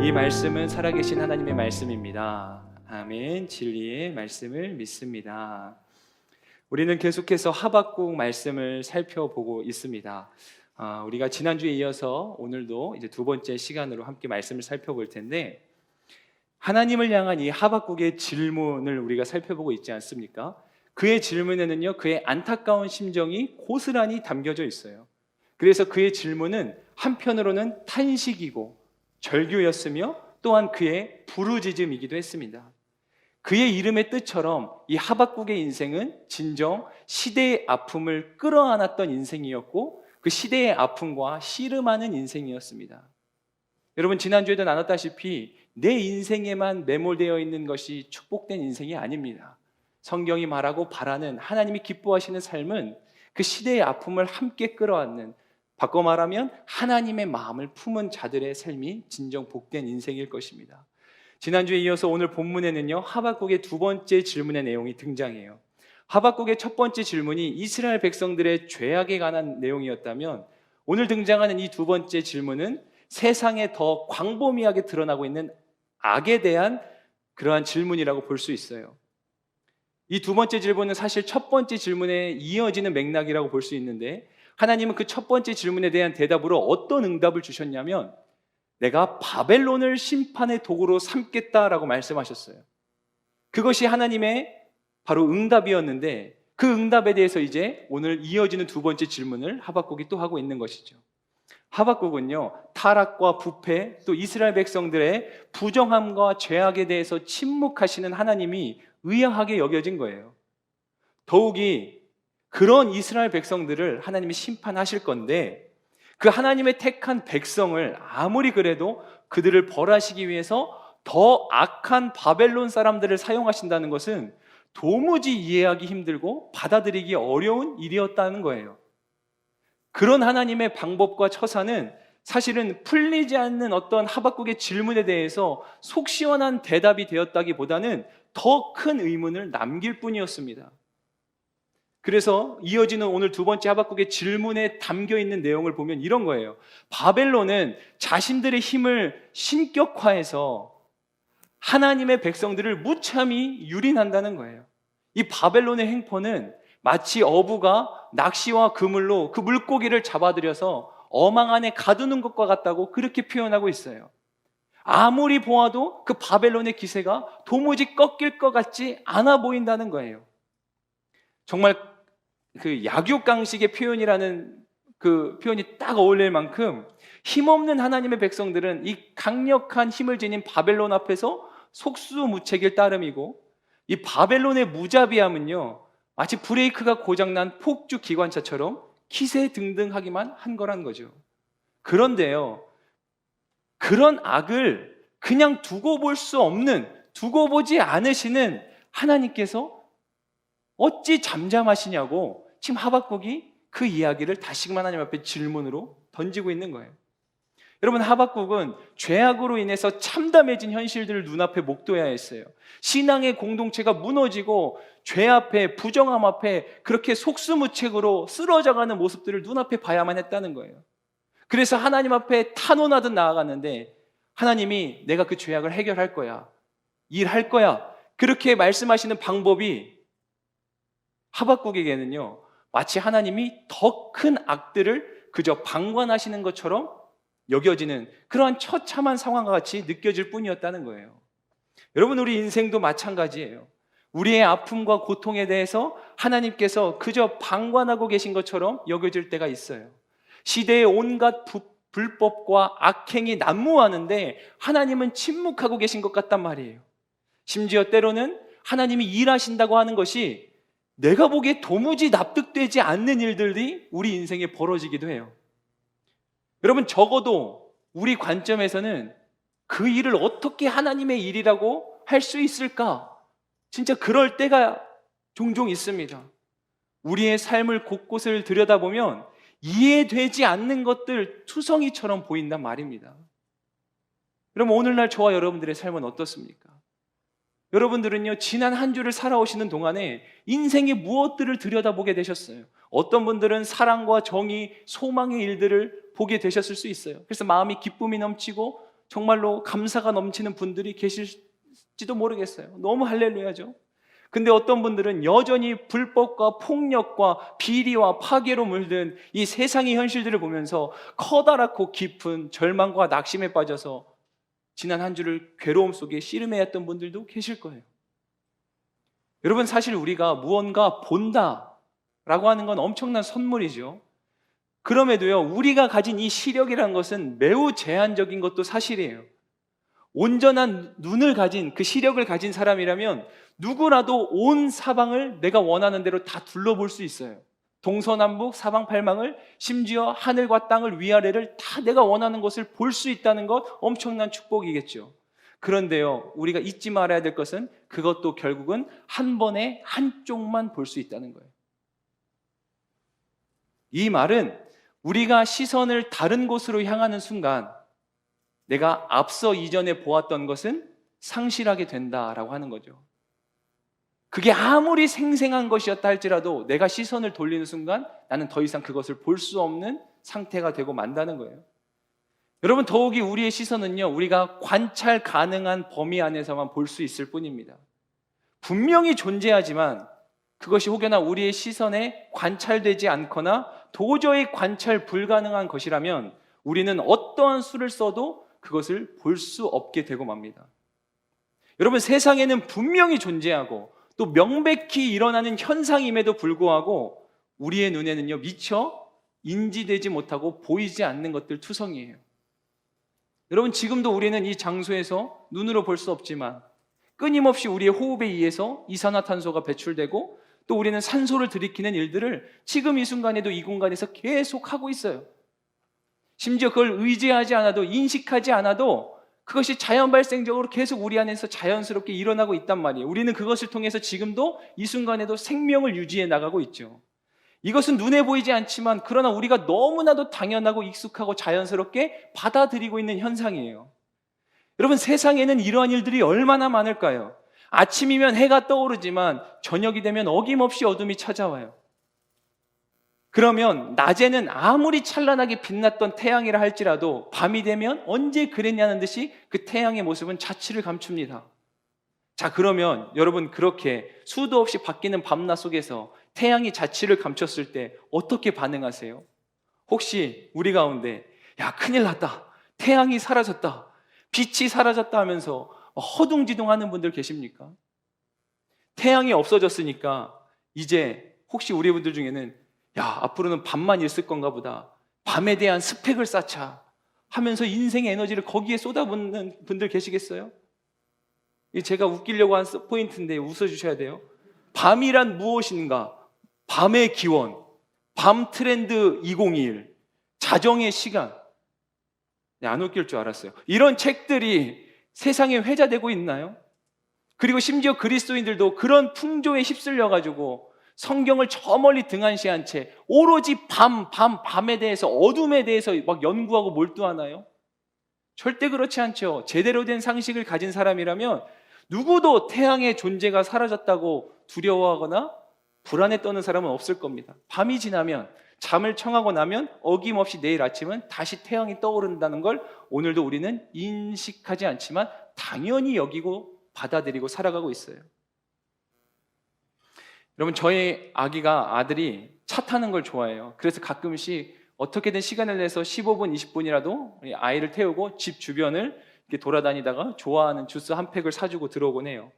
이 말씀은 살아계신 하나님의 말씀입니다. 아멘. 진리의 말씀을 믿습니다. 우리는 계속해서 하박국 말씀을 살펴보고 있습니다. 우리가 지난주에 이어서 오늘도 이제 두 번째 시간으로 함께 말씀을 살펴볼 텐데, 하나님을 향한 이 하박국의 질문을 우리가 살펴보고 있지 않습니까? 그의 질문에는요, 그의 안타까운 심정이 고스란히 담겨져 있어요. 그래서 그의 질문은 한편으로는 탄식이고 절규였으며 또한 그의 부르짖음이기도 했습니다. 그의 이름의 뜻처럼 이 하박국의 인생은 진정 시대의 아픔을 끌어안았던 인생이었고, 그 시대의 아픔과 씨름하는 인생이었습니다. 여러분, 지난주에도 나눴다시피 내 인생에만 매몰되어 있는 것이 축복된 인생이 아닙니다. 성경이 말하고 바라는 하나님이 기뻐하시는 삶은 그 시대의 아픔을 함께 끌어안는, 바꿔 말하면 하나님의 마음을 품은 자들의 삶이 진정 복된 인생일 것입니다. 지난주에 이어서 오늘 본문에는요, 하박국의 두 번째 질문의 내용이 등장해요. 하박국의 첫 번째 질문이 이스라엘 백성들의 죄악에 관한 내용이었다면, 오늘 등장하는 이 두 번째 질문은 세상에 더 광범위하게 드러나고 있는 악에 대한 그러한 질문이라고 볼 수 있어요. 이 두 번째 질문은 사실 첫 번째 질문에 이어지는 맥락이라고 볼 수 있는데, 하나님은 그 첫 번째 질문에 대한 대답으로 어떤 응답을 주셨냐면, 내가 바벨론을 심판의 도구로 삼겠다라고 말씀하셨어요. 그것이 하나님의 바로 응답이었는데, 그 응답에 대해서 이제 오늘 이어지는 두 번째 질문을 하박국이 또 하고 있는 것이죠. 하박국은요, 타락과 부패, 또 이스라엘 백성들의 부정함과 죄악에 대해서 침묵하시는 하나님이 의아하게 여겨진 거예요. 더욱이 그런 이스라엘 백성들을 하나님이 심판하실 건데, 그 하나님의 택한 백성을 아무리 그래도 그들을 벌하시기 위해서 더 악한 바벨론 사람들을 사용하신다는 것은 도무지 이해하기 힘들고 받아들이기 어려운 일이었다는 거예요. 그런 하나님의 방법과 처사는 사실은 풀리지 않는 어떤 하박국의 질문에 대해서 속 시원한 대답이 되었다기보다는 더 큰 의문을 남길 뿐이었습니다. 그래서 이어지는 오늘 두 번째 하박국의 질문에 담겨있는 내용을 보면 이런 거예요. 바벨론은 자신들의 힘을 신격화해서 하나님의 백성들을 무참히 유린한다는 거예요. 이 바벨론의 행포는 마치 어부가 낚시와 그물로 그 물고기를 잡아들여서 어망 안에 가두는 것과 같다고 그렇게 표현하고 있어요. 아무리 보아도 그 바벨론의 기세가 도무지 꺾일 것 같지 않아 보인다는 거예요. 정말 그 약육강식의 표현이라는 그 표현이 딱 어울릴 만큼 힘없는 하나님의 백성들은 이 강력한 힘을 지닌 바벨론 앞에서 속수무책일 따름이고, 이 바벨론의 무자비함은요, 마치 브레이크가 고장난 폭주 기관차처럼 기세등등하기만 한 거란 거죠. 그런데요, 그런 악을 그냥 두고 볼 수 없는, 두고 보지 않으시는 하나님께서 어찌 잠잠하시냐고 지금 하박국이 그 이야기를 다시금 하나님 앞에 질문으로 던지고 있는 거예요. 여러분, 하박국은 죄악으로 인해서 참담해진 현실들을 눈앞에 목도해야 했어요. 신앙의 공동체가 무너지고 죄 앞에, 부정함 앞에 그렇게 속수무책으로 쓰러져가는 모습들을 눈앞에 봐야만 했다는 거예요. 그래서 하나님 앞에 탄원하듯 나아갔는데, 하나님이 내가 그 죄악을 해결할 거야, 일할 거야, 그렇게 말씀하시는 방법이 하박국에게는요, 마치 하나님이 더 큰 악들을 그저 방관하시는 것처럼 여겨지는 그러한 처참한 상황과 같이 느껴질 뿐이었다는 거예요. 여러분, 우리 인생도 마찬가지예요. 우리의 아픔과 고통에 대해서 하나님께서 그저 방관하고 계신 것처럼 여겨질 때가 있어요. 시대의 온갖 불법과 악행이 난무하는데 하나님은 침묵하고 계신 것 같단 말이에요. 심지어 때로는 하나님이 일하신다고 하는 것이 내가 보기에 도무지 납득되지 않는 일들이 우리 인생에 벌어지기도 해요. 여러분, 적어도 우리 관점에서는 그 일을 어떻게 하나님의 일이라고 할 수 있을까? 진짜 그럴 때가 종종 있습니다. 우리의 삶을 곳곳을 들여다보면 이해되지 않는 것들 투성이처럼 보인단 말입니다. 그럼 오늘날 저와 여러분들의 삶은 어떻습니까? 여러분들은요, 지난 한 주를 살아오시는 동안에 인생의 무엇들을 들여다보게 되셨어요. 어떤 분들은 사랑과 정의, 소망의 일들을 보게 되셨을 수 있어요. 그래서 마음이 기쁨이 넘치고 정말로 감사가 넘치는 분들이 계실지도 모르겠어요. 너무 할렐루야죠. 근데 어떤 분들은 여전히 불법과 폭력과 비리와 파괴로 물든 이 세상의 현실들을 보면서 커다랗고 깊은 절망과 낙심에 빠져서 지난 한 주를 괴로움 속에 씨름해왔던 분들도 계실 거예요. 여러분, 사실 우리가 무언가 본다라고 하는 건 엄청난 선물이죠. 그럼에도요, 우리가 가진 이 시력이라는 것은 매우 제한적인 것도 사실이에요. 온전한 눈을 가진, 그 시력을 가진 사람이라면 누구라도 온 사방을 내가 원하는 대로 다 둘러볼 수 있어요. 동서남북 사방팔방을, 심지어 하늘과 땅을, 위아래를 다 내가 원하는 것을 볼 수 있다는 것, 엄청난 축복이겠죠. 그런데요, 우리가 잊지 말아야 될 것은 그것도 결국은 한 번에 한쪽만 볼 수 있다는 거예요. 이 말은 우리가 시선을 다른 곳으로 향하는 순간 내가 앞서 이전에 보았던 것은 상실하게 된다라고 하는 거죠. 그게 아무리 생생한 것이었다 할지라도 내가 시선을 돌리는 순간 나는 더 이상 그것을 볼 수 없는 상태가 되고 만다는 거예요. 여러분, 더욱이 우리의 시선은요, 우리가 관찰 가능한 범위 안에서만 볼 수 있을 뿐입니다. 분명히 존재하지만 그것이 혹여나 우리의 시선에 관찰되지 않거나 도저히 관찰 불가능한 것이라면 우리는 어떠한 수를 써도 그것을 볼 수 없게 되고 맙니다. 여러분, 세상에는 분명히 존재하고 또 명백히 일어나는 현상임에도 불구하고 우리의 눈에는요, 미처 인지되지 못하고 보이지 않는 것들 투성이에요. 여러분, 지금도 우리는 이 장소에서 눈으로 볼 수 없지만 끊임없이 우리의 호흡에 의해서 이산화탄소가 배출되고 또 우리는 산소를 들이키는 일들을 지금 이 순간에도 이 공간에서 계속 하고 있어요. 심지어 그걸 의지하지 않아도, 인식하지 않아도 그것이 자연 발생적으로 계속 우리 안에서 자연스럽게 일어나고 있단 말이에요. 우리는 그것을 통해서 지금도 이 순간에도 생명을 유지해 나가고 있죠. 이것은 눈에 보이지 않지만 그러나 우리가 너무나도 당연하고 익숙하고 자연스럽게 받아들이고 있는 현상이에요. 여러분, 세상에는 이러한 일들이 얼마나 많을까요? 아침이면 해가 떠오르지만 저녁이 되면 어김없이 어둠이 찾아와요. 그러면 낮에는 아무리 찬란하게 빛났던 태양이라 할지라도 밤이 되면 언제 그랬냐는 듯이 그 태양의 모습은 자취를 감춥니다. 자, 그러면 여러분, 그렇게 수도 없이 바뀌는 밤낮 속에서 태양이 자취를 감췄을 때 어떻게 반응하세요? 혹시 우리 가운데 야, 큰일 났다, 태양이 사라졌다, 빛이 사라졌다 하면서 허둥지둥하는 분들 계십니까? 태양이 없어졌으니까 이제 혹시 우리 분들 중에는 야, 앞으로는 밤만 있을 건가 보다, 밤에 대한 스펙을 쌓자 하면서 인생의 에너지를 거기에 쏟아붓는 분들 계시겠어요? 제가 웃기려고 한 포인트인데 웃어주셔야 돼요. 밤이란 무엇인가? 밤의 기원, 밤 트렌드 2021, 자정의 시간. 안 웃길 줄 알았어요. 이런 책들이 세상에 회자되고 있나요? 그리고 심지어 그리스도인들도 그런 풍조에 휩쓸려가지고 성경을 저 멀리 등한시한 채 오로지 밤에 대해서, 어둠에 대해서 막 연구하고 몰두하나요? 절대 그렇지 않죠. 제대로 된 상식을 가진 사람이라면 누구도 태양의 존재가 사라졌다고 두려워하거나 불안에 떠는 사람은 없을 겁니다. 밤이 지나면, 잠을 청하고 나면 어김없이 내일 아침은 다시 태양이 떠오른다는 걸 오늘도 우리는 인식하지 않지만 당연히 여기고 받아들이고 살아가고 있어요. 여러분, 저희 아들이 차 타는 걸 좋아해요. 그래서 가끔씩 어떻게든 시간을 내서 15분, 20분이라도 아이를 태우고 집 주변을 이렇게 돌아다니다가 좋아하는 주스 한 팩을 사주고 들어오곤 해요.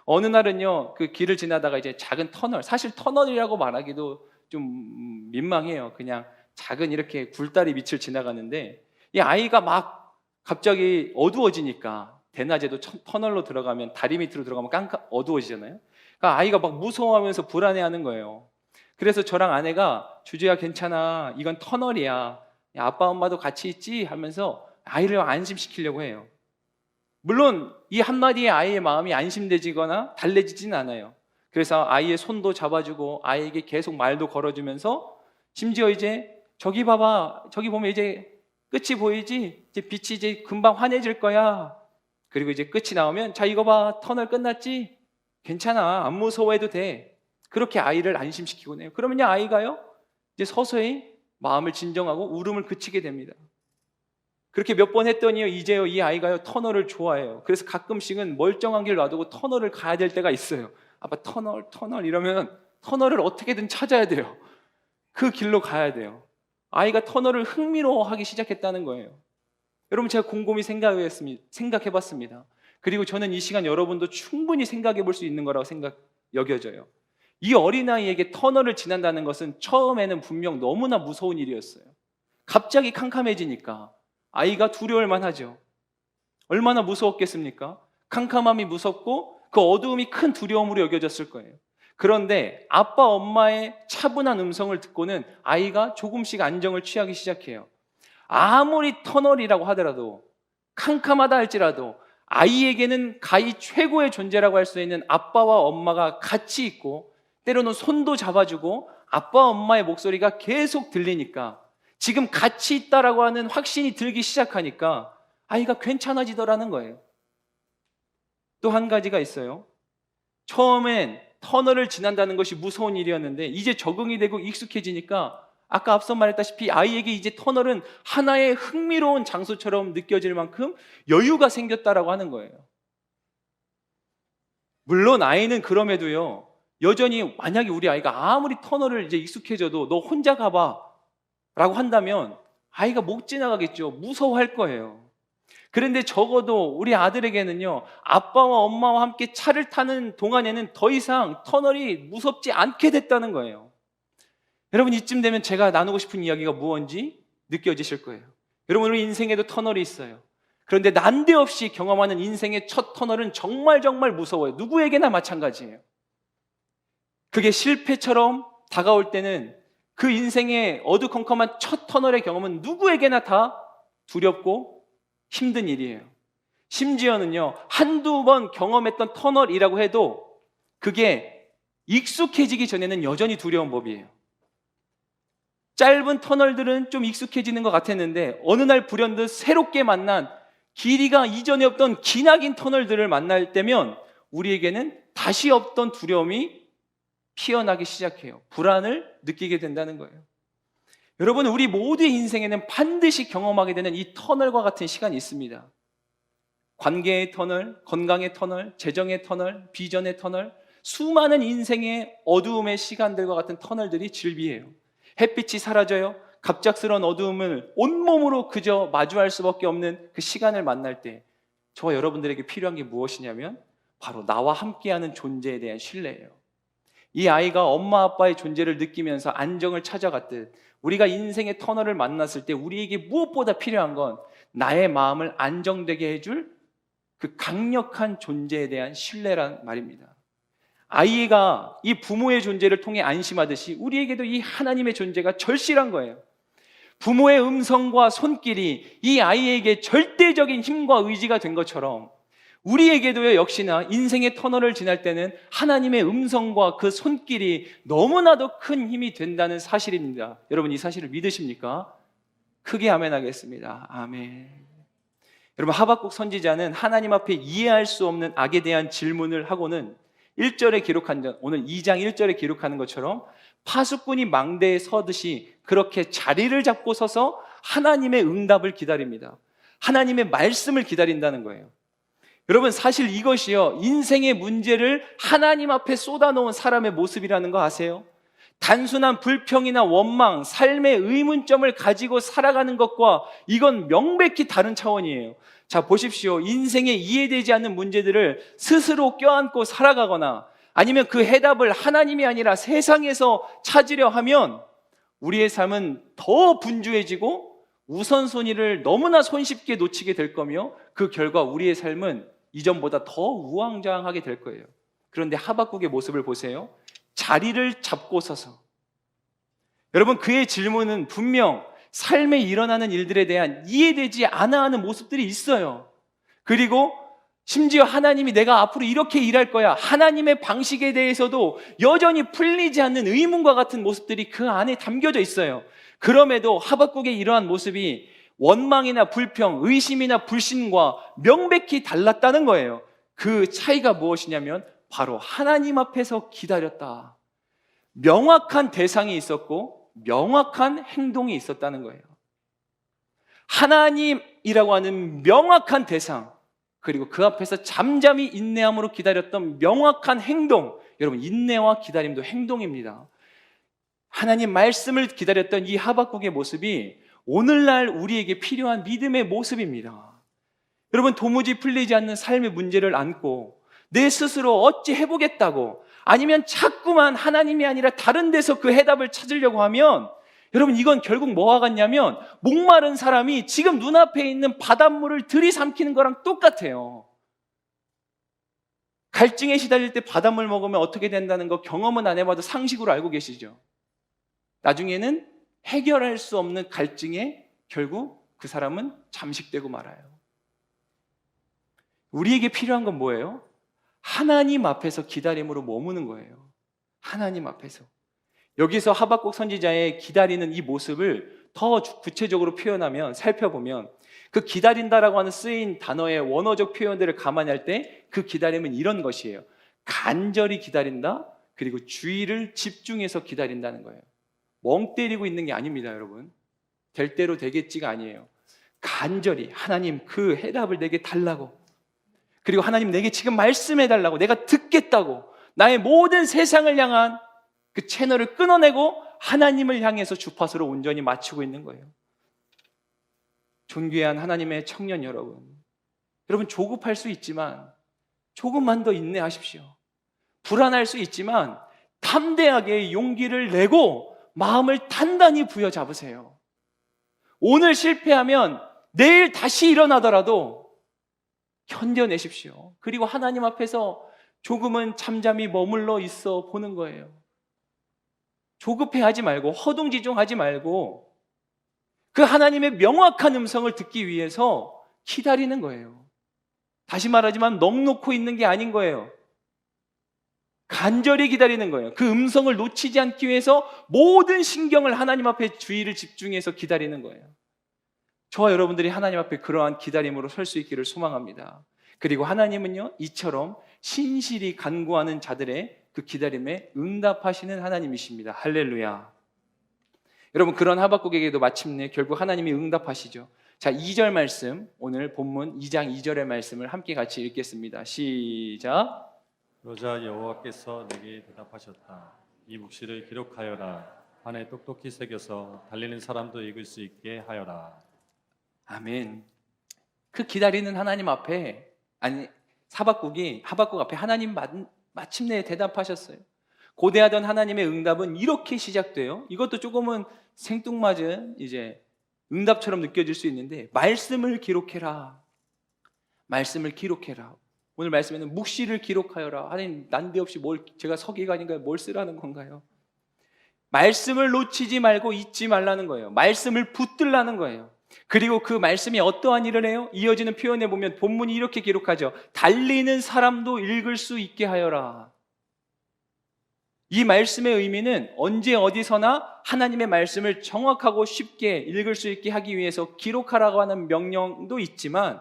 어느 날은요, 그 길을 지나다가 이제 작은 터널, 사실 터널이라고 말하기도 좀 민망해요. 그냥 작은 이렇게 굴다리 밑을 지나가는데 이 아이가 막 갑자기 어두워지니까, 대낮에도 터널로 들어가면, 다리 밑으로 들어가면 어두워지잖아요. 그러니까 아이가 막 무서워하면서 불안해하는 거예요. 그래서 저랑 아내가 주주야, 괜찮아, 이건 터널이야, 야, 아빠 엄마도 같이 있지 하면서 아이를 안심시키려고 해요. 물론 이 한마디에 아이의 마음이 안심되지거나 달래지진 않아요. 그래서 아이의 손도 잡아주고 아이에게 계속 말도 걸어주면서 심지어 이제 저기 봐봐, 저기 보면 이제 끝이 보이지? 이제 빛이 이제 금방 환해질 거야. 그리고 이제 끝이 나오면 자, 이거 봐, 터널 끝났지? 괜찮아, 안 무서워해도 돼. 그렇게 아이를 안심시키곤 해요. 그러면요, 아이가요 이제 서서히 마음을 진정하고 울음을 그치게 됩니다. 그렇게 몇 번 했더니요, 이제요, 이 아이가요, 터널을 좋아해요. 그래서 가끔씩은 멀쩡한 길 놔두고 터널을 가야 될 때가 있어요. 아빠 터널 이러면 터널을 어떻게든 찾아야 돼요. 그 길로 가야 돼요. 아이가 터널을 흥미로워하기 시작했다는 거예요. 여러분, 제가 곰곰이 생각해 봤습니다. 그리고 저는 이 시간 여러분도 충분히 생각해 볼 수 있는 거라고 여겨져요. 이 어린아이에게 터널을 지난다는 것은 처음에는 분명 너무나 무서운 일이었어요. 갑자기 캄캄해지니까 아이가 두려울 만하죠. 얼마나 무서웠겠습니까? 캄캄함이 무섭고 그 어두움이 큰 두려움으로 여겨졌을 거예요. 그런데 아빠 엄마의 차분한 음성을 듣고는 아이가 조금씩 안정을 취하기 시작해요. 아무리 터널이라고 하더라도, 캄캄하다 할지라도 아이에게는 가히 최고의 존재라고 할 수 있는 아빠와 엄마가 같이 있고, 때로는 손도 잡아주고 아빠 엄마의 목소리가 계속 들리니까, 지금 같이 있다라고 하는 확신이 들기 시작하니까 아이가 괜찮아지더라는 거예요. 또 한 가지가 있어요. 처음엔 터널을 지난다는 것이 무서운 일이었는데 이제 적응이 되고 익숙해지니까, 아까 앞서 말했다시피 아이에게 이제 터널은 하나의 흥미로운 장소처럼 느껴질 만큼 여유가 생겼다라고 하는 거예요. 물론 아이는 그럼에도요, 여전히 만약에 우리 아이가 아무리 터널을 이제 익숙해져도 너 혼자 가봐 라고 한다면 아이가 못 지나가겠죠. 무서워할 거예요. 그런데 적어도 우리 아들에게는요, 아빠와 엄마와 함께 차를 타는 동안에는 더 이상 터널이 무섭지 않게 됐다는 거예요. 여러분, 이쯤 되면 제가 나누고 싶은 이야기가 무엇인지 느껴지실 거예요. 여러분, 우리 인생에도 터널이 있어요. 그런데 난데없이 경험하는 인생의 첫 터널은 정말 무서워요. 누구에게나 마찬가지예요. 그게 실패처럼 다가올 때는 그 인생의 어두컴컴한 첫 터널의 경험은 누구에게나 다 두렵고 힘든 일이에요. 심지어는요, 한두 번 경험했던 터널이라고 해도 그게 익숙해지기 전에는 여전히 두려운 법이에요. 짧은 터널들은 좀 익숙해지는 것 같았는데 어느 날 불현듯 새롭게 만난 길이가 이전에 없던 기나긴 터널들을 만날 때면 우리에게는 다시 없던 두려움이 피어나기 시작해요. 불안을 느끼게 된다는 거예요. 여러분, 우리 모두의 인생에는 반드시 경험하게 되는 이 터널과 같은 시간이 있습니다. 관계의 터널, 건강의 터널, 재정의 터널, 비전의 터널, 수많은 인생의 어두움의 시간들과 같은 터널들이 즐비해요. 햇빛이 사라져요. 갑작스러운 어두움을 온몸으로 그저 마주할 수밖에 없는 그 시간을 만날 때 저와 여러분들에게 필요한 게 무엇이냐면 바로 나와 함께하는 존재에 대한 신뢰예요. 이 아이가 엄마 아빠의 존재를 느끼면서 안정을 찾아갔듯 우리가 인생의 터널을 만났을 때 우리에게 무엇보다 필요한 건 나의 마음을 안정되게 해줄 그 강력한 존재에 대한 신뢰란 말입니다. 아이가 이 부모의 존재를 통해 안심하듯이 우리에게도 이 하나님의 존재가 절실한 거예요. 부모의 음성과 손길이 이 아이에게 절대적인 힘과 의지가 된 것처럼 우리에게도요, 역시나 인생의 터널을 지날 때는 하나님의 음성과 그 손길이 너무나도 큰 힘이 된다는 사실입니다. 여러분, 이 사실을 믿으십니까? 크게 아멘 하겠습니다. 아멘. 여러분, 하박국 선지자는 하나님 앞에 이해할 수 없는 악에 대한 질문을 하고는 1절에 기록한, 오늘 2장 1절에 기록하는 것처럼 파수꾼이 망대에 서듯이 그렇게 자리를 잡고 서서 하나님의 응답을 기다립니다. 하나님의 말씀을 기다린다는 거예요. 여러분, 사실 이것이요, 인생의 문제를 하나님 앞에 쏟아놓은 사람의 모습이라는 거 아세요? 단순한 불평이나 원망, 삶의 의문점을 가지고 살아가는 것과 이건 명백히 다른 차원이에요. 자, 보십시오. 인생에 이해되지 않는 문제들을 스스로 껴안고 살아가거나 아니면 그 해답을 하나님이 아니라 세상에서 찾으려 하면 우리의 삶은 더 분주해지고 우선순위를 너무나 손쉽게 놓치게 될 거며 그 결과 우리의 삶은 이전보다 더 우왕좌왕하게 될 거예요. 그런데 하박국의 모습을 보세요. 자리를 잡고 서서. 여러분, 그의 질문은 분명 삶에 일어나는 일들에 대한 이해되지 않아 하는 모습들이 있어요. 그리고 심지어 하나님이 내가 앞으로 이렇게 일할 거야, 하나님의 방식에 대해서도 여전히 풀리지 않는 의문과 같은 모습들이 그 안에 담겨져 있어요. 그럼에도 하박국의 이러한 모습이 원망이나 불평, 의심이나 불신과 명백히 달랐다는 거예요. 그 차이가 무엇이냐면 바로 하나님 앞에서 기다렸다. 명확한 대상이 있었고 명확한 행동이 있었다는 거예요. 하나님이라고 하는 명확한 대상, 그리고 그 앞에서 잠잠히 인내함으로 기다렸던 명확한 행동. 여러분, 인내와 기다림도 행동입니다. 하나님 말씀을 기다렸던 이 하박국의 모습이 오늘날 우리에게 필요한 믿음의 모습입니다. 여러분, 도무지 풀리지 않는 삶의 문제를 안고 내 스스로 어찌 해보겠다고, 아니면 자꾸만 하나님이 아니라 다른 데서 그 해답을 찾으려고 하면, 여러분, 이건 결국 뭐와 같냐면 목마른 사람이 지금 눈앞에 있는 바닷물을 들이삼키는 거랑 똑같아요. 갈증에 시달릴 때 바닷물 먹으면 어떻게 된다는 거 경험은 안 해봐도 상식으로 알고 계시죠? 나중에는 해결할 수 없는 갈증에 결국 그 사람은 잠식되고 말아요. 우리에게 필요한 건 뭐예요? 하나님 앞에서 기다림으로 머무는 거예요. 하나님 앞에서. 여기서 하박국 선지자의 기다리는 이 모습을 더 구체적으로 표현하면, 살펴보면 그 기다린다라고 하는 쓰인 단어의 원어적 표현들을 감안할 때 그 기다림은 이런 것이에요. 간절히 기다린다, 그리고 주의를 집중해서 기다린다는 거예요. 멍 때리고 있는 게 아닙니다, 여러분. 될 대로 되겠지가 아니에요. 간절히 하나님 그 해답을 내게 달라고, 그리고 하나님 내게 지금 말씀해 달라고, 내가 듣겠다고, 나의 모든 세상을 향한 그 채널을 끊어내고 하나님을 향해서 주파수를 온전히 맞추고 있는 거예요. 존귀한 하나님의 청년 여러분, 여러분, 조급할 수 있지만 조금만 더 인내하십시오. 불안할 수 있지만 담대하게 용기를 내고 마음을 단단히 부여잡으세요. 오늘 실패하면 내일 다시 일어나더라도 견뎌내십시오. 그리고 하나님 앞에서 조금은 잠잠히 머물러 있어 보는 거예요. 조급해하지 말고 허둥지둥하지 말고 그 하나님의 명확한 음성을 듣기 위해서 기다리는 거예요. 다시 말하지만 넋놓고 있는 게 아닌 거예요. 간절히 기다리는 거예요. 그 음성을 놓치지 않기 위해서 모든 신경을 하나님 앞에 주의를 집중해서 기다리는 거예요. 저와 여러분들이 하나님 앞에 그러한 기다림으로 설 수 있기를 소망합니다. 그리고 하나님은요, 이처럼 신실히 간구하는 자들의 그 기다림에 응답하시는 하나님이십니다. 할렐루야. 여러분, 그런 하박국에게도 마침내 결국 하나님이 응답하시죠. 자, 2절 말씀, 오늘 본문 2장 2절의 말씀을 함께 같이 읽겠습니다. 시작. 그러자 여호와께서 내게 대답하셨다. 이 묵시를 기록하여라. 판에 똑똑히 새겨서 달리는 사람도 읽을 수 있게 하여라. 아멘. 그 기다리는 하나님 앞에, 하박국 앞에 하나님 마침내 대답하셨어요. 고대하던 하나님의 응답은 이렇게 시작돼요. 이것도 조금은 생뚱맞은 이제 응답처럼 느껴질 수 있는데, 말씀을 기록해라. 말씀을 기록해라. 오늘 말씀에는 묵시를 기록하여라. 하나님, 난데없이 제가 서기관인가요? 뭘 쓰라는 건가요? 말씀을 놓치지 말고 잊지 말라는 거예요. 말씀을 붙들라는 거예요. 그리고 그 말씀이 어떠한 일을 해요? 이어지는 표현에 보면 본문이 이렇게 기록하죠. 달리는 사람도 읽을 수 있게 하여라. 이 말씀의 의미는 언제 어디서나 하나님의 말씀을 정확하고 쉽게 읽을 수 있게 하기 위해서 기록하라고 하는 명령도 있지만,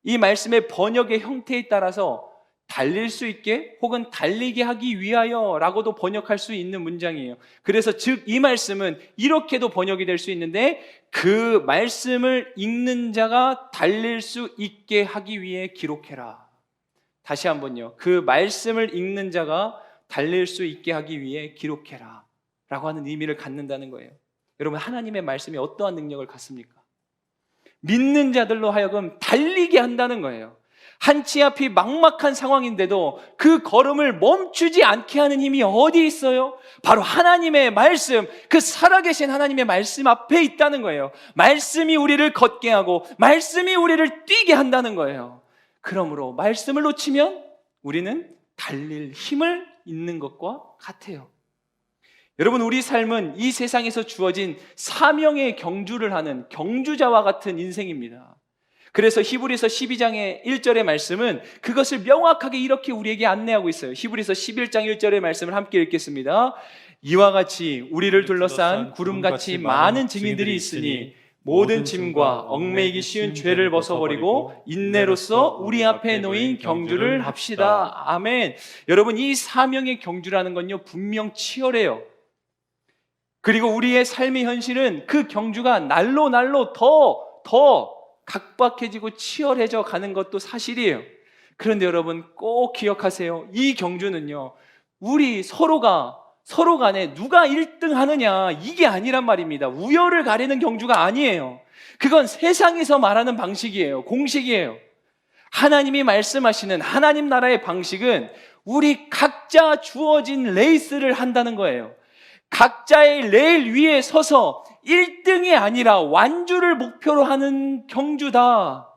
이 말씀의 번역의 형태에 따라서 달릴 수 있게 혹은 달리게 하기 위하여 라고도 번역할 수 있는 문장이에요. 그래서 즉 이 말씀은 이렇게도 번역이 될 수 있는데, 그 말씀을 읽는 자가 달릴 수 있게 하기 위해 기록해라. 다시 한번요. 그 말씀을 읽는 자가 달릴 수 있게 하기 위해 기록해라 라고 하는 의미를 갖는다는 거예요. 여러분, 하나님의 말씀이 어떠한 능력을 갖습니까? 믿는 자들로 하여금 달리게 한다는 거예요. 한치 앞이 막막한 상황인데도 그 걸음을 멈추지 않게 하는 힘이 어디 있어요? 바로 하나님의 말씀, 그 살아계신 하나님의 말씀 앞에 있다는 거예요. 말씀이 우리를 걷게 하고 말씀이 우리를 뛰게 한다는 거예요. 그러므로 말씀을 놓치면 우리는 달릴 힘을 잃는 것과 같아요. 여러분, 우리 삶은 이 세상에서 주어진 사명의 경주를 하는 경주자와 같은 인생입니다. 그래서 히브리서 12장의 1절의 말씀은 그것을 명확하게 이렇게 우리에게 안내하고 있어요. 히브리서 11장 1절의 말씀을 함께 읽겠습니다. 이와 같이 우리를 둘러싼 구름같이 많은 증인들이 있으니 모든 짐과 얽매이기 쉬운 죄를 벗어버리고 인내로서 우리 앞에 놓인 경주를 합시다. 아멘. 여러분, 이 사명의 경주라는 건요, 분명 치열해요. 그리고 우리의 삶의 현실은 그 경주가 날로 더 더 각박해지고 치열해져 가는 것도 사실이에요. 그런데 여러분 꼭 기억하세요. 이 경주는요, 우리 서로 간에 누가 1등 하느냐 이게 아니란 말입니다. 우열을 가리는 경주가 아니에요. 그건 세상에서 말하는 방식이에요. 공식이에요. 하나님이 말씀하시는 하나님 나라의 방식은 우리 각자 주어진 레이스를 한다는 거예요. 각자의 레일 위에 서서 1등이 아니라 완주를 목표로 하는 경주다.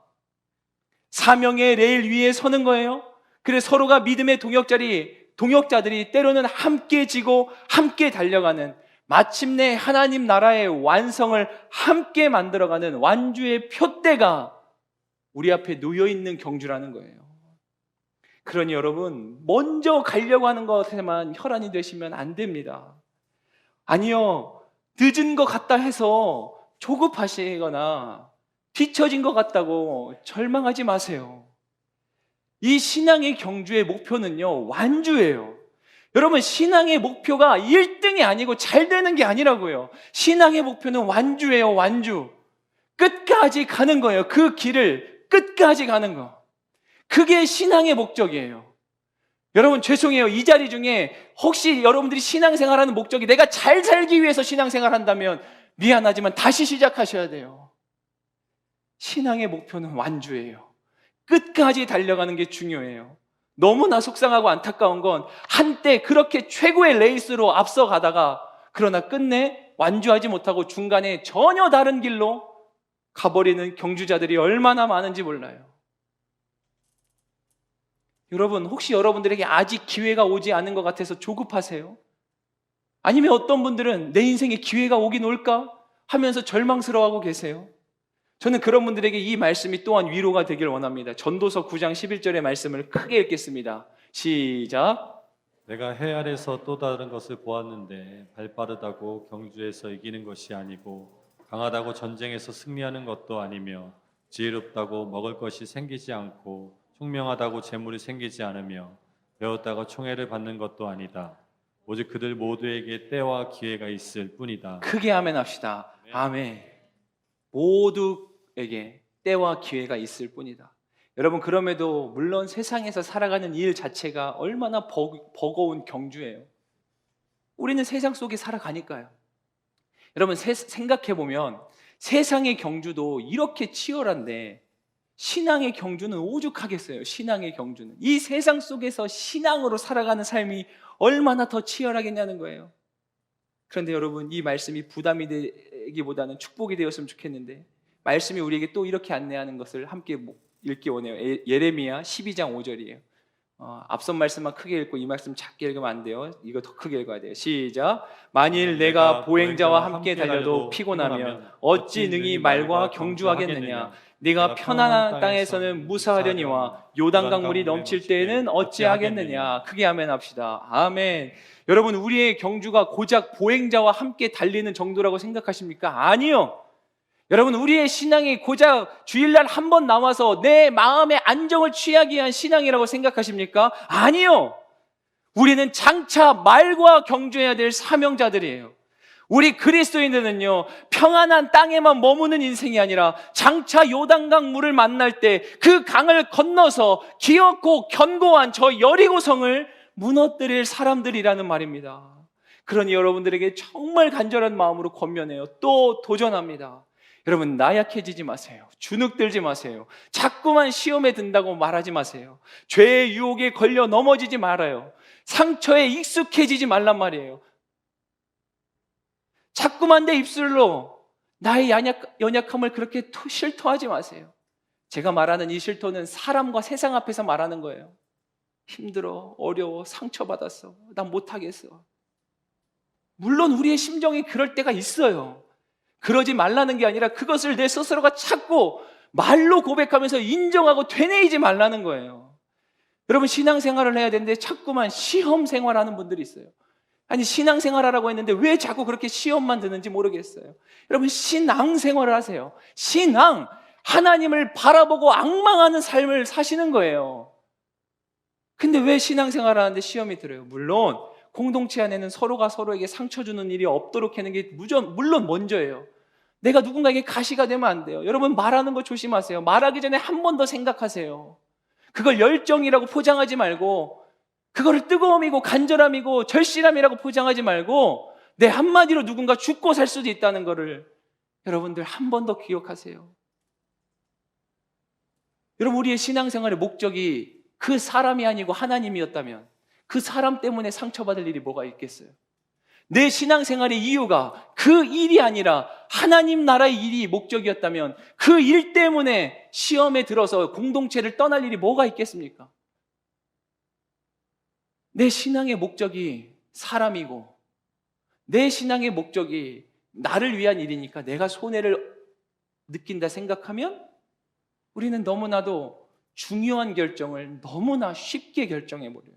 사명의 레일 위에 서는 거예요. 그래서 서로가 믿음의 동역자들이 때로는 함께 지고 함께 달려가는, 마침내 하나님 나라의 완성을 함께 만들어가는 완주의 표대가 우리 앞에 놓여있는 경주라는 거예요. 그러니 여러분, 먼저 가려고 하는 것에만 혈안이 되시면 안 됩니다. 아니요, 늦은 것 같다 해서 조급하시거나 뒤처진 것 같다고 절망하지 마세요. 이 신앙의 경주의 목표는요, 완주예요. 여러분, 신앙의 목표가 1등이 아니고 잘 되는 게 아니라고요. 신앙의 목표는 완주예요, 완주. 끝까지 가는 거예요. 그 길을 끝까지 가는 거. 그게 신앙의 목적이에요. 여러분, 죄송해요. 이 자리 중에 혹시 여러분들이 신앙생활하는 목적이 내가 잘 살기 위해서 신앙생활한다면 미안하지만 다시 시작하셔야 돼요. 신앙의 목표는 완주예요. 끝까지 달려가는 게 중요해요. 너무나 속상하고 안타까운 건 한때 그렇게 최고의 레이스로 앞서가다가 그러나 끝내 완주하지 못하고 중간에 전혀 다른 길로 가버리는 경주자들이 얼마나 많은지 몰라요. 여러분, 혹시 여러분들에게 아직 기회가 오지 않은 것 같아서 조급하세요? 아니면 어떤 분들은 내 인생에 기회가 오긴 올까 하면서 절망스러워하고 계세요? 저는 그런 분들에게 이 말씀이 또한 위로가 되길 원합니다. 전도서 9장 11절의 말씀을 크게 읽겠습니다. 시작. 내가 해 아래서 또 다른 것을 보았는데 발 빠르다고 경주에서 이기는 것이 아니고 강하다고 전쟁에서 승리하는 것도 아니며 지혜롭다고 먹을 것이 생기지 않고 총명하다고 재물이 생기지 않으며 배웠다고 총애를 받는 것도 아니다. 오직 그들 모두에게 때와 기회가 있을 뿐이다. 크게 아멘 합시다. 아멘. 모두에게 때와 기회가 있을 뿐이다. 여러분, 그럼에도 물론 세상에서 살아가는 일 자체가 얼마나 버거운 경주예요. 우리는 세상 속에 살아가니까요. 여러분, 생각해보면 세상의 경주도 이렇게 치열한데 신앙의 경주는 오죽하겠어요. 신앙의 경주는 이 세상 속에서 신앙으로 살아가는 삶이 얼마나 더 치열하겠냐는 거예요. 그런데 여러분, 이 말씀이 부담이 되기보다는 축복이 되었으면 좋겠는데 말씀이 우리에게 또 이렇게 안내하는 것을 함께 읽기 원해요. 예레미야 12장 5절이에요. 앞선 말씀만 크게 읽고 이 말씀 작게 읽으면 안 돼요. 이거 더 크게 읽어야 돼요. 시작. 만일 내가 보행자와 함께 달려도 피곤하면 어찌 능히 말과 경주하겠느냐. 네가 편안한 땅에서는 무사하려니와 요단강 물이 넘칠 때에는 어찌하겠느냐. 크게 아멘 합시다. 아멘. 여러분, 우리의 경주가 고작 보행자와 함께 달리는 정도라고 생각하십니까? 아니요. 여러분, 우리의 신앙이 고작 주일날 한 번 나와서 내 마음의 안정을 취하기 위한 신앙이라고 생각하십니까? 아니요. 우리는 장차 말과 경주해야 될 사명자들이에요. 우리 그리스도인들은요, 평안한 땅에만 머무는 인생이 아니라 장차 요단강 물을 만날 때 그 강을 건너서 기었고 견고한 저 여리고성을 무너뜨릴 사람들이라는 말입니다. 그러니 여러분들에게 정말 간절한 마음으로 권면해요. 또 도전합니다. 여러분, 나약해지지 마세요. 주눅들지 마세요. 자꾸만 시험에 든다고 말하지 마세요. 죄의 유혹에 걸려 넘어지지 말아요. 상처에 익숙해지지 말란 말이에요. 자꾸만 내 입술로 나의 연약함을 그렇게 실토하지 마세요. 제가 말하는 이 실토는 사람과 세상 앞에서 말하는 거예요. 힘들어, 어려워, 상처받았어, 난 못하겠어. 물론 우리의 심정이 그럴 때가 있어요. 그러지 말라는 게 아니라 그것을 내 스스로가 찾고 말로 고백하면서 인정하고 되뇌이지 말라는 거예요. 여러분, 신앙생활을 해야 되는데 자꾸만 시험 생활하는 분들이 있어요. 아니, 신앙생활하라고 했는데 왜 자꾸 그렇게 시험만 드는지 모르겠어요. 여러분, 신앙생활을 하세요. 신앙, 하나님을 바라보고 앙망하는 삶을 사시는 거예요. 근데 왜 신앙생활을 하는데 시험이 들어요? 물론 공동체 안에는 서로가 서로에게 상처 주는 일이 없도록 하는 게 물론 먼저예요. 내가 누군가에게 가시가 되면 안 돼요. 여러분, 말하는 거 조심하세요. 말하기 전에 한 번 더 생각하세요. 그걸 열정이라고 포장하지 말고, 그거를 뜨거움이고 간절함이고 절실함이라고 포장하지 말고, 내 한마디로 누군가 죽고 살 수도 있다는 거를 여러분들 한 번 더 기억하세요. 여러분, 우리의 신앙생활의 목적이 그 사람이 아니고 하나님이었다면 그 사람 때문에 상처받을 일이 뭐가 있겠어요? 내 신앙생활의 이유가 그 일이 아니라 하나님 나라의 일이 목적이었다면 그 일 때문에 시험에 들어서 공동체를 떠날 일이 뭐가 있겠습니까? 내 신앙의 목적이 사람이고 내 신앙의 목적이 나를 위한 일이니까 내가 손해를 느낀다 생각하면 우리는 너무나도 중요한 결정을 너무나 쉽게 결정해버려요.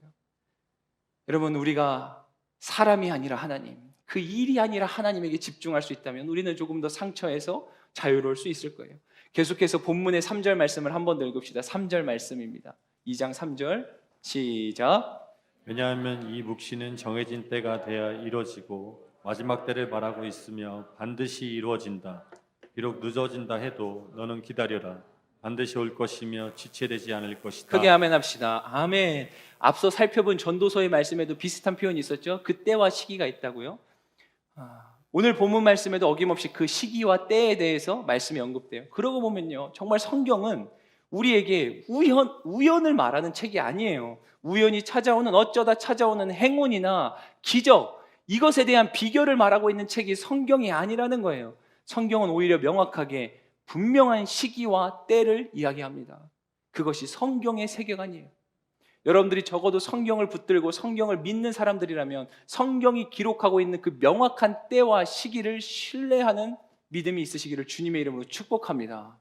여러분, 우리가 사람이 아니라 하나님, 그 일이 아니라 하나님에게 집중할 수 있다면 우리는 조금 더 상처에서 자유로울 수 있을 거예요. 계속해서 본문의 3절 말씀을 한번 더 읽읍시다. 3절 말씀입니다. 2장 3절 시작. 왜냐하면 이 묵시는 정해진 때가 돼야 이루어지고 마지막 때를 말하고 있으며 반드시 이루어진다. 비록 늦어진다 해도 너는 기다려라. 반드시 올 것이며 지체되지 않을 것이다. 크게 아멘 합시다. 아멘. 앞서 살펴본 전도서의 말씀에도 비슷한 표현이 있었죠. 그때와 시기가 있다고요. 오늘 본문 말씀에도 어김없이 그 시기와 때에 대해서 말씀이 언급돼요. 그러고 보면요, 정말 성경은 우리에게 우연을 말하는 책이 아니에요. 우연히 찾아오는, 어쩌다 찾아오는 행운이나 기적, 이것에 대한 비결을 말하고 있는 책이 성경이 아니라는 거예요. 성경은 오히려 명확하게 분명한 시기와 때를 이야기합니다. 그것이 성경의 세계관이에요. 여러분들이 적어도 성경을 붙들고 성경을 믿는 사람들이라면 성경이 기록하고 있는 그 명확한 때와 시기를 신뢰하는 믿음이 있으시기를 주님의 이름으로 축복합니다.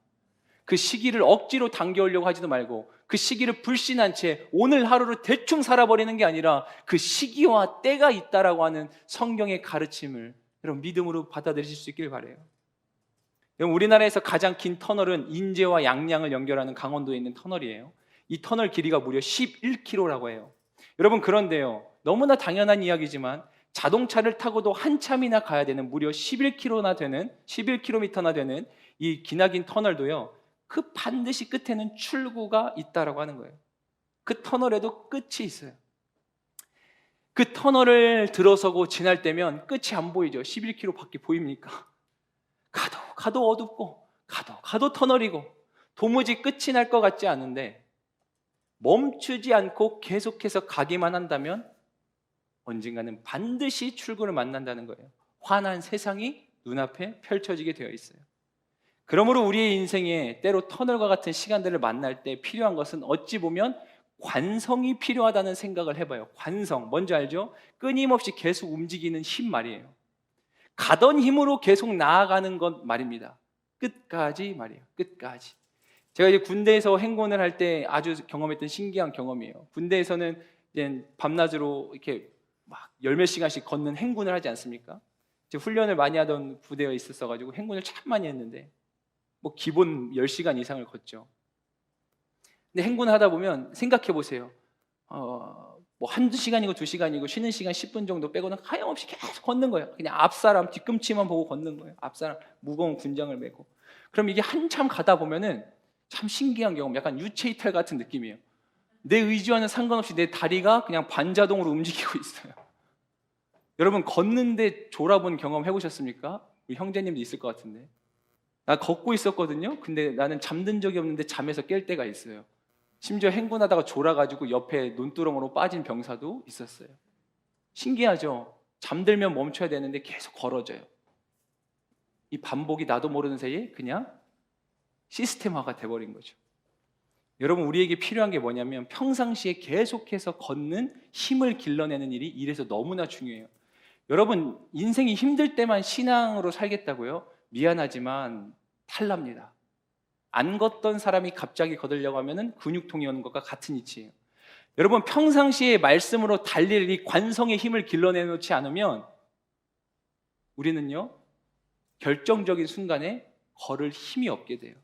그 시기를 억지로 당겨오려고 하지도 말고 그 시기를 불신한 채 오늘 하루를 대충 살아버리는 게 아니라 그 시기와 때가 있다라고 하는 성경의 가르침을 여러분 믿음으로 받아들이실 수 있길 바라요. 우리나라에서 가장 긴 터널은 인제와 양양을 연결하는 강원도에 있는 터널이에요. 이 터널 길이가 무려 11km라고 해요. 여러분, 그런데요, 너무나 당연한 이야기지만 자동차를 타고도 한참이나 가야 되는 무려 11km나 되는 이 기나긴 터널도요, 그 반드시 끝에는 출구가 있다라고 하는 거예요. 그 터널에도 끝이 있어요. 그 터널을 들어서고 지날 때면 끝이 안 보이죠. 11km밖에 보입니까? 가도 어둡고 가도 터널이고 도무지 끝이 날 것 같지 않은데 멈추지 않고 계속해서 가기만 한다면 언젠가는 반드시 출구를 만난다는 거예요. 환한 세상이 눈앞에 펼쳐지게 되어 있어요. 그러므로 우리의 인생에 때로 터널과 같은 시간들을 만날 때 필요한 것은 어찌 보면 관성이 필요하다는 생각을 해봐요. 관성, 뭔지 알죠? 끊임없이 계속 움직이는 힘 말이에요. 가던 힘으로 계속 나아가는 것 말입니다. 끝까지 말이에요. 끝까지. 제가 이제 군대에서 행군을 할 때 아주 경험했던 신기한 경험이에요. 군대에서는 이제 밤낮으로 이렇게 막 열몇 시간씩 걷는 행군을 하지 않습니까? 이제 훈련을 많이 하던 부대에 있었어가지고 행군을 참 많이 했는데 뭐 기본 10시간 이상을 걷죠. 근데 행군을 하다 보면 생각해 보세요. 뭐 한두 시간이고 2시간이고 쉬는 시간 10분 정도 빼고는 하염없이 계속 걷는 거예요. 그냥 앞사람 뒤꿈치만 보고 걷는 거예요. 앞사람 무거운 군장을 메고. 그럼 이게 한참 가다 보면은 참 신기한 경험, 약간 유체이탈 같은 느낌이에요. 내 의지와는 상관없이 내 다리가 그냥 반자동으로 움직이고 있어요. 여러분, 걷는데 졸아본 경험 해보셨습니까? 우리 형제님도 있을 것 같은데. 나 걷고 있었거든요. 근데 나는 잠든 적이 없는데 잠에서 깰 때가 있어요. 심지어 행군하다가 졸아가지고 옆에 논두렁으로 빠진 병사도 있었어요. 신기하죠? 잠들면 멈춰야 되는데 계속 걸어져요. 이 반복이 나도 모르는 사이에 그냥 시스템화가 돼버린 거죠. 여러분, 우리에게 필요한 게 뭐냐면 평상시에 계속해서 걷는 힘을 길러내는 일이 이래서 너무나 중요해요. 여러분, 인생이 힘들 때만 신앙으로 살겠다고요? 미안하지만 탈납니다. 안 걷던 사람이 갑자기 걷으려고 하면 근육통이 오는 것과 같은 이치예요. 여러분, 평상시에 말씀으로 달릴 이 관성의 힘을 길러내놓지 않으면 우리는요, 결정적인 순간에 걸을 힘이 없게 돼요.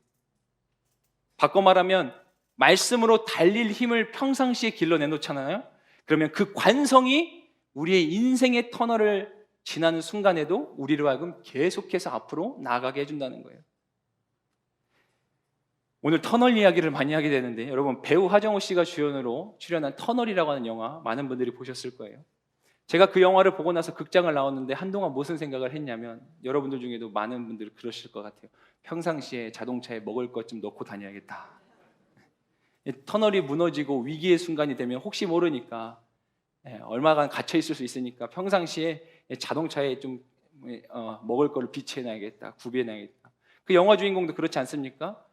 바꿔 말하면 말씀으로 달릴 힘을 평상시에 길러내놓잖아요. 그러면 그 관성이 우리의 인생의 터널을 지나는 순간에도 우리로 하여금 계속해서 앞으로 나아가게 해준다는 거예요. 오늘 터널 이야기를 많이 하게 되는데, 여러분 배우 하정우 씨가 주연으로 출연한 터널이라고 하는 영화 많은 분들이 보셨을 거예요. 제가 그 영화를 보고 나서 극장을 나왔는데 한동안 무슨 생각을 했냐면, 여러분들 중에도 많은 분들이 그러실 것 같아요. 평상시에 자동차에 먹을 것 좀 넣고 다녀야겠다. 터널이 무너지고 위기의 순간이 되면 혹시 모르니까, 얼마간 갇혀 있을 수 있으니까 평상시에 자동차에 좀 먹을 거를 비치해놔야겠다, 구비해놔야겠다. 그 영화 주인공도 그렇지 않습니까?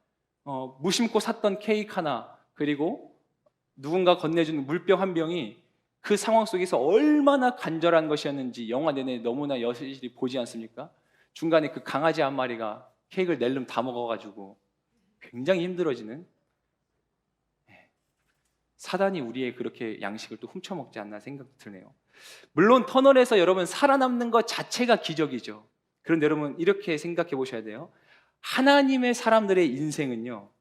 무심코 샀던 케이크 하나, 그리고 누군가 건네준 물병 한 병이 그 상황 속에서 얼마나 간절한 것이었는지 영화 내내 너무나 여실히 보지 않습니까? 중간에 그 강아지 한 마리가 케이크를 낼름 다 먹어가지고 굉장히 힘들어지는, 사단이 우리의 그렇게 양식을 또 훔쳐먹지 않나 생각이 드네요. 물론 터널에서 여러분 살아남는 것 자체가 기적이죠. 그런데 여러분 이렇게 생각해 보셔야 돼요. 하나님의 사람들의 인생은요,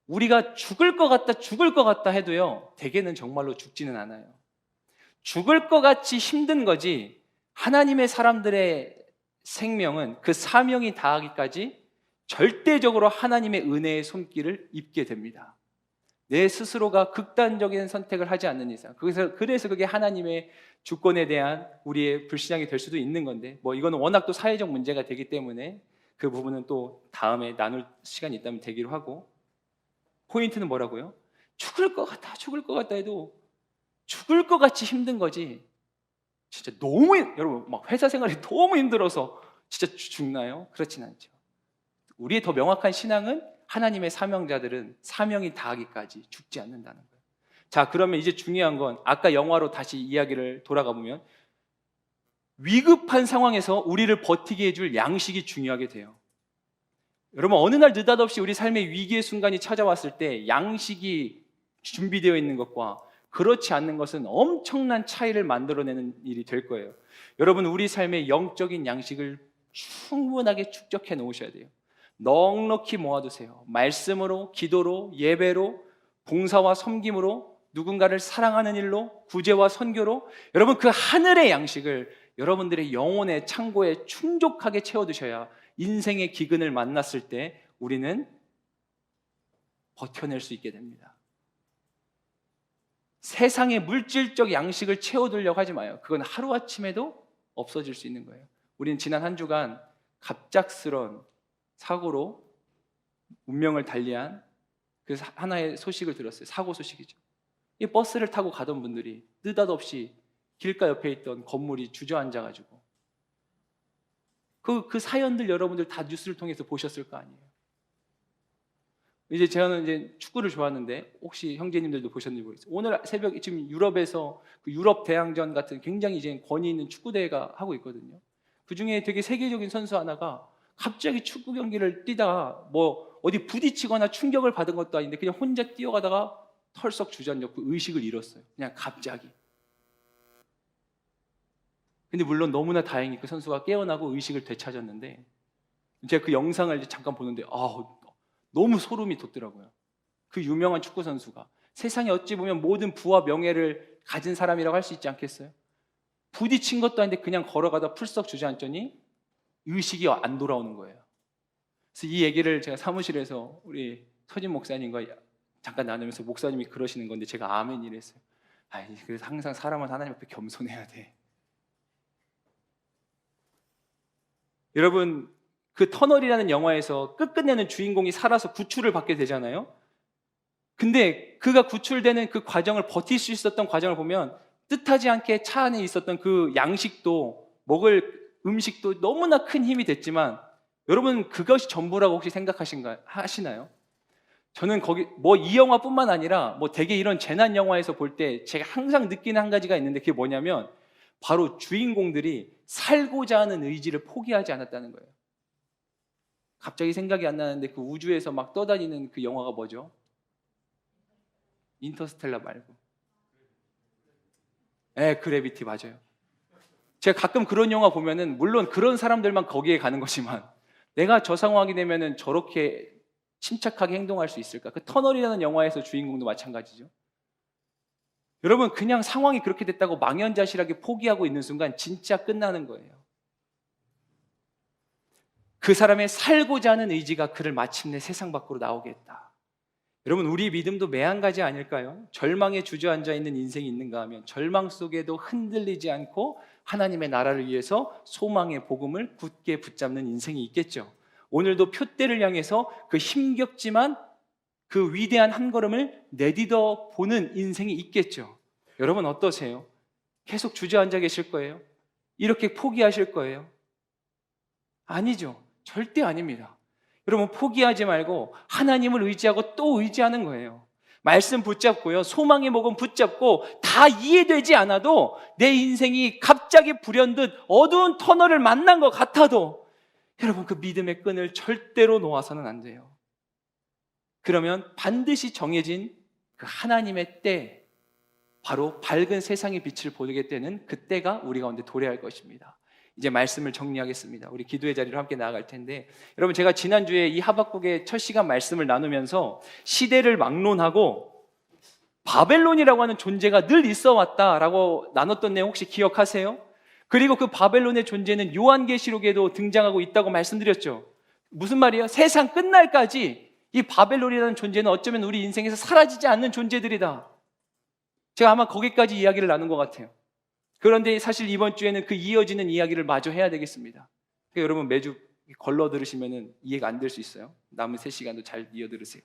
우리가 죽을 것 같다 해도요, 대개는 정말로 죽지는 않아요. 죽을 것 같이 힘든 거지, 하나님의 사람들의 생명은 그 사명이 다하기까지 절대적으로 하나님의 은혜의 손길을 입게 됩니다. 내 스스로가 극단적인 선택을 하지 않는 이상. 그래서 그게 하나님의 주권에 대한 우리의 불신앙이 될 수도 있는 건데, 이거는 워낙 또 사회적 문제가 되기 때문에 그 부분은 또 다음에 나눌 시간이 있다면 되기로 하고, 포인트는 뭐라고요? 죽을 것 같다 해도 죽을 것 같이 힘든 거지, 진짜 너무, 여러분 막 회사 생활이 너무 힘들어서 진짜 죽나요? 그렇진 않죠. 우리의 더 명확한 신앙은 하나님의 사명자들은 사명이 다하기까지 죽지 않는다는 거예요. 자, 그러면 이제 중요한 건 아까 영화로 다시 이야기를 돌아가 보면, 위급한 상황에서 우리를 버티게 해줄 양식이 중요하게 돼요. 여러분 어느 날 느닷없이 우리 삶의 위기의 순간이 찾아왔을 때 양식이 준비되어 있는 것과 그렇지 않는 것은 엄청난 차이를 만들어내는 일이 될 거예요. 여러분 우리 삶의 영적인 양식을 충분하게 축적해 놓으셔야 돼요. 넉넉히 모아두세요. 말씀으로, 기도로, 예배로, 봉사와 섬김으로, 누군가를 사랑하는 일로, 구제와 선교로, 여러분 그 하늘의 양식을 여러분들의 영혼의 창고에 충족하게 채워두셔야 인생의 기근을 만났을 때 우리는 버텨낼 수 있게 됩니다. 세상의 물질적 양식을 채워두려고 하지 마요. 그건 하루아침에도 없어질 수 있는 거예요. 우리는 지난 한 주간 갑작스런 사고로 운명을 달리한 그 하나의 소식을 들었어요. 사고 소식이죠. 이 버스를 타고 가던 분들이 느닷없이 길가 옆에 있던 건물이 주저앉아가지고, 그 사연들 여러분들 다 뉴스를 통해서 보셨을 거 아니에요. 저는 이제 축구를 좋아하는데 혹시 형제님들도 보셨는지 모르겠어요. 오늘 새벽에 지금 유럽에서 그 유럽 대항전 같은 굉장히 이제 권위 있는 축구 대회가 하고 있거든요. 그 중에 되게 세계적인 선수 하나가 갑자기 축구 경기를 뛰다가 어디 부딪히거나 충격을 받은 것도 아닌데 그냥 혼자 뛰어가다가 털썩 주저앉고 의식을 잃었어요. 그냥 갑자기. 근데 물론 너무나 다행히 그 선수가 깨어나고 의식을 되찾았는데, 제가 그 영상을 잠깐 보는데 너무 소름이 돋더라고요. 그 유명한 축구 선수가 세상에 어찌 보면 모든 부와 명예를 가진 사람이라고 할 수 있지 않겠어요? 부딪힌 것도 아닌데 그냥 걸어가다 풀썩 주저앉더니 의식이 안 돌아오는 거예요. 그래서 이 얘기를 제가 사무실에서 우리 서진 목사님과 잠깐 나누면서, 목사님이 그러시는 건데 제가 아멘 이랬어요. 그래서 항상 사람은 하나님 앞에 겸손해야 돼. 여러분 그 터널이라는 영화에서 끝끝내는 주인공이 살아서 구출을 받게 되잖아요. 근데 그가 구출되는 그 과정을 버틸 수 있었던 과정을 보면 뜻하지 않게 차 안에 있었던 그 양식도, 먹을 음식도 너무나 큰 힘이 됐지만, 여러분 그것이 전부라고 혹시 하시나요? 저는 이 영화뿐만 아니라 되게 이런 재난 영화에서 볼 때 제가 항상 느끼는 한 가지가 있는데, 그게 뭐냐면 바로 주인공들이 살고자 하는 의지를 포기하지 않았다는 거예요. 갑자기 생각이 안 나는데 그 우주에서 막 떠다니는 그 영화가 뭐죠? 인터스텔라 말고. 그래비티 맞아요. 제가 가끔 그런 영화 보면은 물론 그런 사람들만 거기에 가는 거지만, 내가 저 상황이 되면은 저렇게 침착하게 행동할 수 있을까? 그 터널이라는 영화에서 주인공도 마찬가지죠. 여러분, 그냥 상황이 그렇게 됐다고 망연자실하게 포기하고 있는 순간 진짜 끝나는 거예요. 그 사람의 살고자 하는 의지가 그를 마침내 세상 밖으로 나오게 했다. 여러분, 우리 믿음도 매한가지 아닐까요? 절망에 주저앉아 있는 인생이 있는가 하면 절망 속에도 흔들리지 않고 하나님의 나라를 위해서 소망의 복음을 굳게 붙잡는 인생이 있겠죠. 오늘도 표대를 향해서 그 힘겹지만 그 위대한 한 걸음을 내딛어 보는 인생이 있겠죠. 여러분 어떠세요? 계속 주저앉아 계실 거예요? 이렇게 포기하실 거예요? 아니죠. 절대 아닙니다. 여러분, 포기하지 말고 하나님을 의지하고 또 의지하는 거예요. 말씀 붙잡고요, 소망의 복음 붙잡고 다 이해되지 않아도 내 인생이 갑자기 불현듯 어두운 터널을 만난 것 같아도 여러분, 그 믿음의 끈을 절대로 놓아서는 안 돼요. 그러면 반드시 정해진 그 하나님의 때, 바로 밝은 세상의 빛을 보게 되는 그 때가 우리 가운데 도래할 것입니다. 이제 말씀을 정리하겠습니다. 우리 기도의 자리로 함께 나아갈 텐데, 여러분, 제가 지난주에 이 하박국의 첫 시간 말씀을 나누면서 시대를 막론하고 바벨론이라고 하는 존재가 늘 있어 왔다라고 나눴던 내용 혹시 기억하세요? 그리고 그 바벨론의 존재는 요한계시록에도 등장하고 있다고 말씀드렸죠. 무슨 말이에요? 세상 끝날까지 이 바벨론이라는 존재는 어쩌면 우리 인생에서 사라지지 않는 존재들이다. 제가 아마 거기까지 이야기를 나눈 것 같아요. 그런데 사실 이번 주에는 그 이어지는 이야기를 마저 해야 되겠습니다. 그러니까 여러분, 매주 걸러 들으시면 이해가 안 될 수 있어요. 남은 3시간도 잘 이어 들으세요.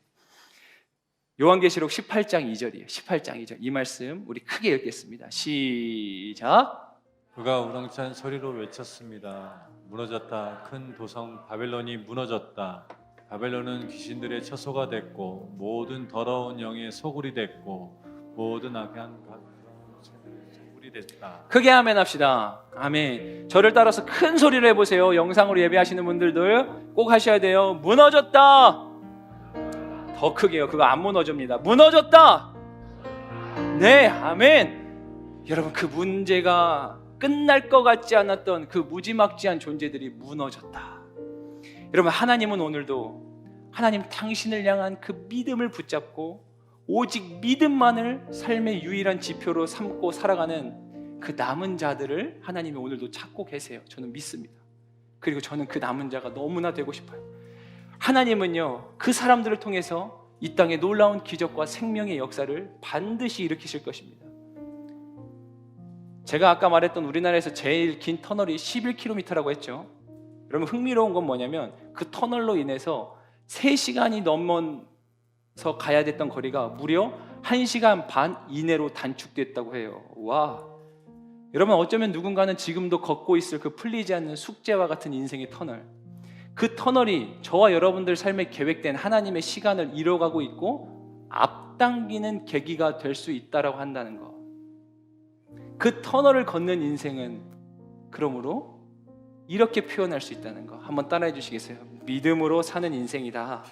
요한계시록 18장 2절이에요. 18장 2절. 이 말씀 우리 크게 읽겠습니다. 시작. 그가 우렁찬 소리로 외쳤습니다. 무너졌다. 큰 도성 바벨론이 무너졌다. 바벨론은 귀신들의 처소가 됐고 모든 더러운 영의 소굴이 됐고 모든 악한 소굴이 됐다. 크게 아멘 합시다. 아멘. 저를 따라서 큰 소리로 해보세요. 영상으로 예배하시는 분들도 꼭 하셔야 돼요. 무너졌다. 더 크게요. 그거 안 무너집니다. 무너졌다. 네, 아멘. 여러분, 그 문제가 끝날 것 같지 않았던 그 무지막지한 존재들이 무너졌다. 여러분, 하나님은 오늘도 하나님 당신을 향한 그 믿음을 붙잡고 오직 믿음만을 삶의 유일한 지표로 삼고 살아가는 그 남은 자들을 하나님이 오늘도 찾고 계세요. 저는 믿습니다. 그리고 저는 그 남은 자가 너무나 되고 싶어요. 하나님은요, 그 사람들을 통해서 이 땅에 놀라운 기적과 생명의 역사를 반드시 일으키실 것입니다. 제가 아까 말했던 우리나라에서 제일 긴 터널이 11km라고 했죠. 여러분, 흥미로운 건 뭐냐면 그 터널로 인해서 3시간이 넘어서 가야 됐던 거리가 무려 1시간 반 이내로 단축됐다고 해요. 와, 여러분, 어쩌면 누군가는 지금도 걷고 있을 그 풀리지 않는 숙제와 같은 인생의 터널, 그 터널이 저와 여러분들 삶에 계획된 하나님의 시간을 이뤄가고 있고 앞당기는 계기가 될 수 있다라고 한다는 거. 그 터널을 걷는 인생은 그러므로 이렇게 표현할 수 있다는 거. 한번 따라해 주시겠어요? 믿음으로 사는 인생이다.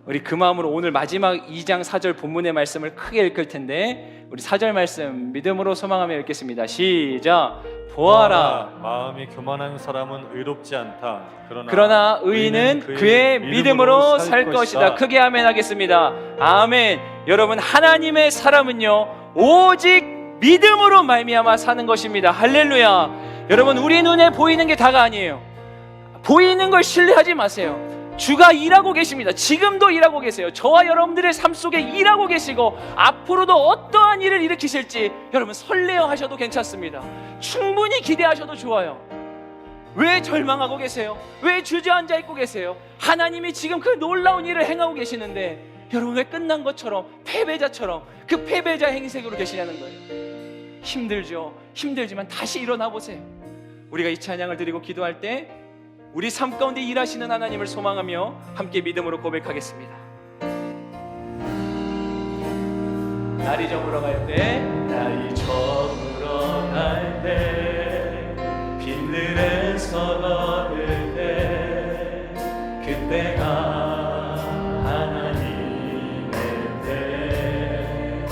우리 그 마음으로 오늘 마지막 2장 4절 본문의 말씀을 크게 읽을 텐데, 우리 4절 말씀 믿음으로 소망하며 읽겠습니다. 시작. 보아라, 마음이 교만한 사람은 의롭지 않다. 그러나 의인은 그의 믿음으로 살 것이다. 크게 아멘 하겠습니다. 아멘. 여러분, 하나님의 사람은요, 오직 믿음으로 말미암아 사는 것입니다. 할렐루야. 여러분, 우리 눈에 보이는 게 다가 아니에요. 보이는 걸 신뢰하지 마세요. 주가 일하고 계십니다. 지금도 일하고 계세요. 저와 여러분들의 삶 속에 일하고 계시고 앞으로도 어떠한 일을 일으키실지 여러분 설레어 하셔도 괜찮습니다. 충분히 기대하셔도 좋아요. 왜 절망하고 계세요? 왜 주저앉아 있고 계세요? 하나님이 지금 그 놀라운 일을 행하고 계시는데 여러분 왜 끝난 것처럼 패배자처럼 그 패배자 행색으로 계시냐는 거예요. 힘들죠. 힘들지만 다시 일어나 보세요. 우리가 이 찬양을 드리고 기도할 때 우리 삶 가운데 일하시는 하나님을 소망하며 함께 믿음으로 고백하겠습니다. 날이 저물어 갈 때, 날이 저물어 갈 때, 빈들에서 걸을 때, 그때가 하나님의 때,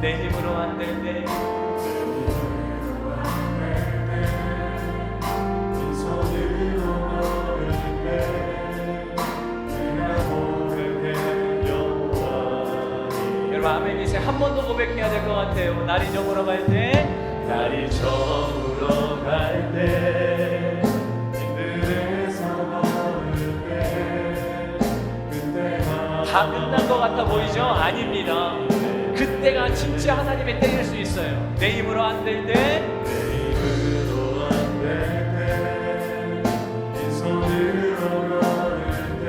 내 힘으로 안 될 때, 아멘이세. 한 번 더 고백해야 될 것 같아요. 날이 저물어 갈 때, 날이 저물어 갈 때, 힘들에서 멀을 때, 그때가 다 끝난 것 같아 보이죠? 아닙니다. 그때가 진짜 하나님의 때일 수 있어요. 내 힘으로 안 될 때, 내 힘으로 안 될 때, 빈손으로 걸을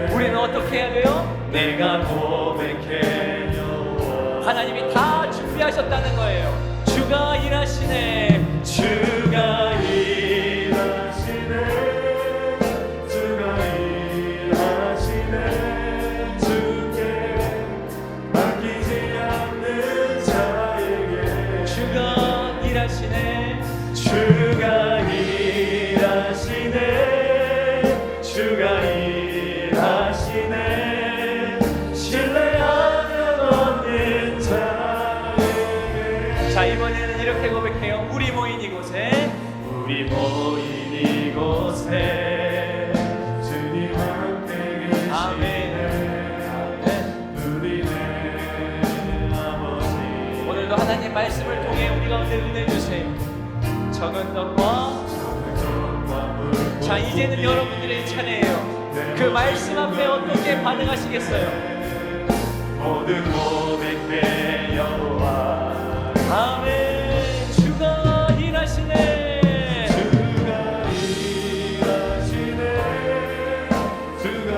때, 우리는 어떻게 해야 돼요? 내가 고백해 여호와. 하나님이 다 준비하셨다는 거예요. 주가 일하시네. 주가 일하시네, 주가 일하시네, 주께 맡기지 않는 자에게. 주가 일하시네. 주가 일하시네, 주가 일하시네, 신뢰하면 얻는 자에게. 자, 이번에는 이렇게 고백해요. 우리 모인 이곳에, 우리 모인 이곳에 주님 함께 계시네. 아멘. 우리네 아버지. 오늘도 하나님 말씀을 통해 우리 가운데 은혜 주세요. 적은 떡과, 자, 이제는 여러분들의 차례예요. 그 말씀 앞에 어떻게 반응하시겠어요? 모든 고백해 여호와. 아멘. 주가 일하시네. 주가 일하시네, 주가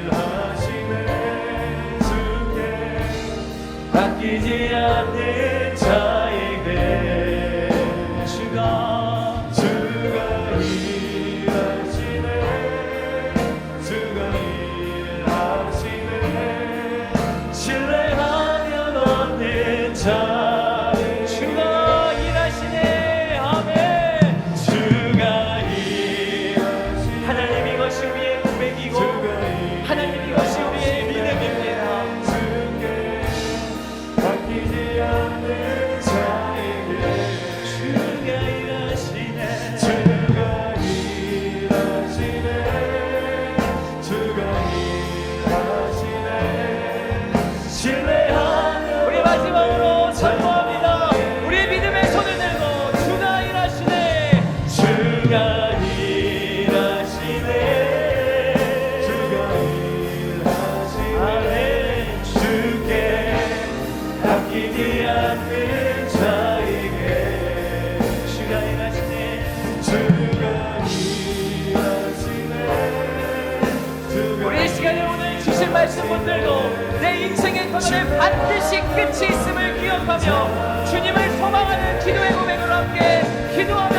일하시네, 주께 맡기지 않는 자에게. 주가 일하시네, 주가 일하시네, 신뢰하면 얻는 자. 주가 일하시네. 아멘. 주가 일하시네, 하나님, 이것이 우리의 고백이고 하나님, 이것이 우리의 믿음입니다. 주께 맡기지 않는 자에게. 주가 일하시네. 주가 일하시네, 주가 일하시네, 신뢰하며. 우리 마지막으로 선포합니다. 우리의 믿음의 손을 들고 주가 일하시네. 주가 일하시네, 주가 일하시네, 주께 맡기지 않는 자에게. 주가 일하시네. 주가 일하시네, 주가. 우리 이 시간에 오늘 주신 말씀 붙들고 내 인생의 터널에 반드시 끝이 있음을 기억하며 주님을 소망하는 기도의 고백으로 함께 기도하며